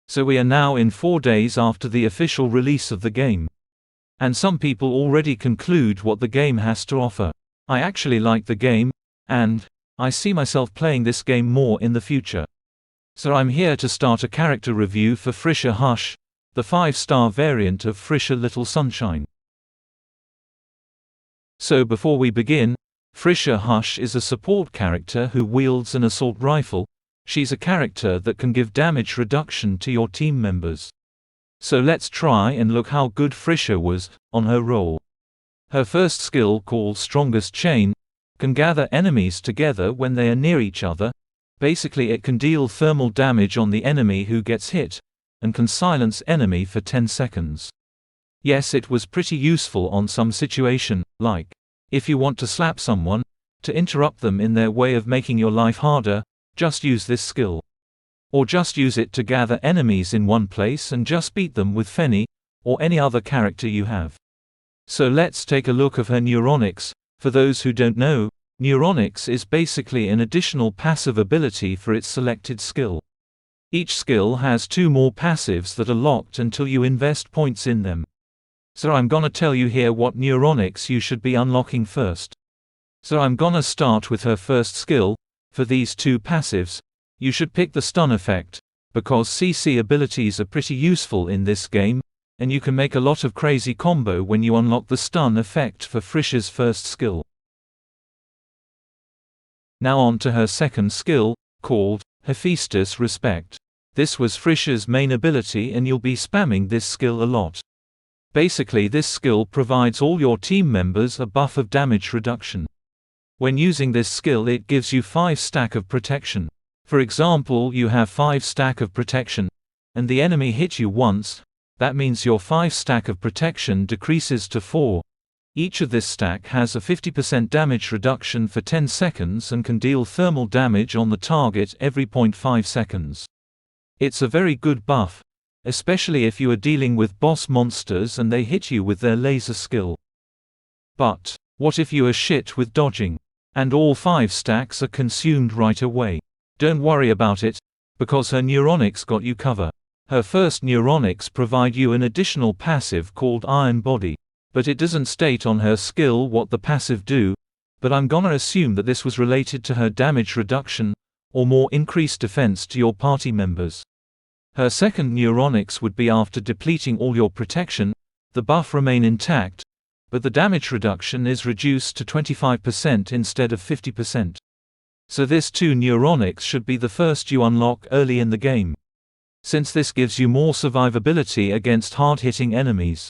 So we are now in 4 days after the official release of the game. And some people already conclude what the game has to offer. I actually like the game, and I see myself playing this game more in the future. So I'm here to start a character review for Fritia-Hush, the 5-star variant of Fritia Little Sunshine. So before we begin, Fritia-Hush is a support character who wields an assault rifle. She's a character that can give damage reduction to your team members. So let's try and look how good Fritia was on her role. Her first skill, called Strongest Chain, can gather enemies together when they are near each other. Basically it can deal thermal damage on the enemy who gets hit, and can silence enemy for 10 seconds. Yes, it was pretty useful on some situation, like if you want to slap someone, to interrupt them in their way of making your life harder, just use this skill. Or just use it to gather enemies in one place and just beat them with Fenny, or any other character you have. So let's take a look of her Neuronics. For those who don't know, Neuronics is basically an additional passive ability for its selected skill. Each skill has 2 more passives that are locked until you invest points in them. So I'm gonna tell you here what Neuronics you should be unlocking first. So I'm gonna start with her first skill. For these 2 passives, you should pick the stun effect, because CC abilities are pretty useful in this game, and you can make a lot of crazy combo when you unlock the stun effect for Fritia's first skill. Now on to her second skill, called Hephaestus Respect. This was Fritia's main ability and you'll be spamming this skill a lot. Basically this skill provides all your team members a buff of damage reduction. When using this skill it gives you 5 stack of protection. For example, you have 5 stack of protection, and the enemy hit you once, that means your 5 stack of protection decreases to 4. Each of this stack has a 50% damage reduction for 10 seconds and can deal thermal damage on the target every 0.5 seconds. It's a very good buff, especially if you are dealing with boss monsters and they hit you with their laser skill. But what if you are shit with dodging, and all 5 stacks are consumed right away? Don't worry about it, because her Neuronics got you cover. Her first Neuronics provide you an additional passive called Iron Body, but it doesn't state on her skill what the passive do, but I'm gonna assume that this was related to her damage reduction, or more increased defense to your party members. Her second Neuronics would be after depleting all your protection, the buff remain intact, but the damage reduction is reduced to 25% instead of 50%. So this 2 Neuronics should be the first you unlock early in the game, since this gives you more survivability against hard-hitting enemies.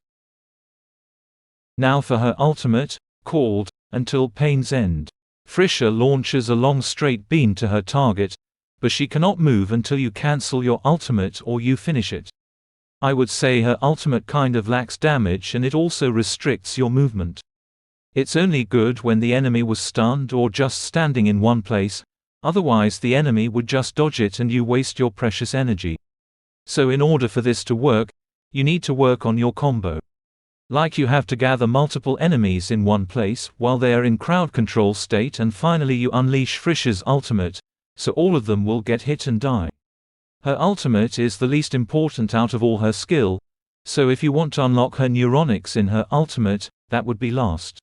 Now for her ultimate, called Until Pain's End. Fritia launches a long straight beam to her target, but she cannot move until you cancel your ultimate or you finish it. I would say her ultimate kind of lacks damage and it also restricts your movement. It's only good when the enemy was stunned or just standing in one place, otherwise the enemy would just dodge it and you waste your precious energy. So in order for this to work, you need to work on your combo. Like you have to gather multiple enemies in one place while they are in crowd control state, and finally you unleash Fritia's ultimate, so all of them will get hit and die. Her ultimate is the least important out of all her skill, so if you want to unlock her Neuronics in her ultimate, that would be last.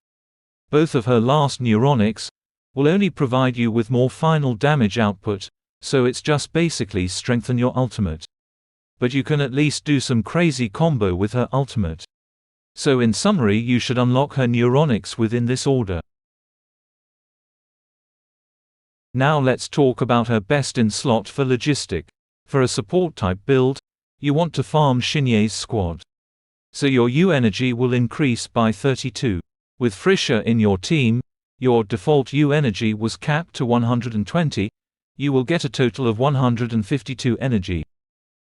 Both of her last Neuronics will only provide you with more final damage output, so it's just basically strengthen your ultimate. But you can at least do some crazy combo with her ultimate. So in summary, you should unlock her Neuronics within this order. Now let's talk about her best in slot for logistic. For a support type build, you want to farm Shinye's squad. So your U energy will increase by 32. With Fritia in your team, your default U energy was capped to 120, you will get a total of 152 energy.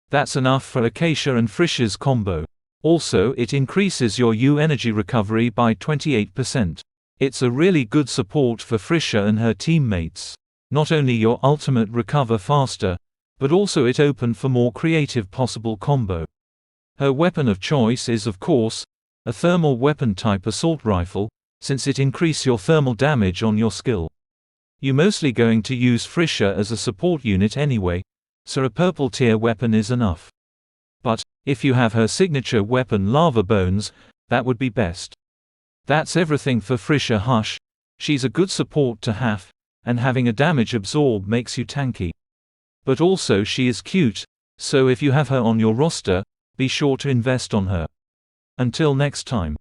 That's enough for Acacia and Fritia's combo. Also, it increases your U energy recovery by 28%. It's a really good support for Fritia and her teammates. Not only your ultimate recover faster, but also it open for more creative possible combo. Her weapon of choice is of course, a thermal weapon type assault rifle, since it increase your thermal damage on your skill. You mostly going to use Fritia as a support unit anyway, so a purple tier weapon is enough. But, if you have her signature weapon Lava Bones, that would be best. That's everything for Fritia-Hush. She's a good support to have, and having a damage absorb makes you tanky. But also she is cute, so if you have her on your roster, be sure to invest on her. Until next time.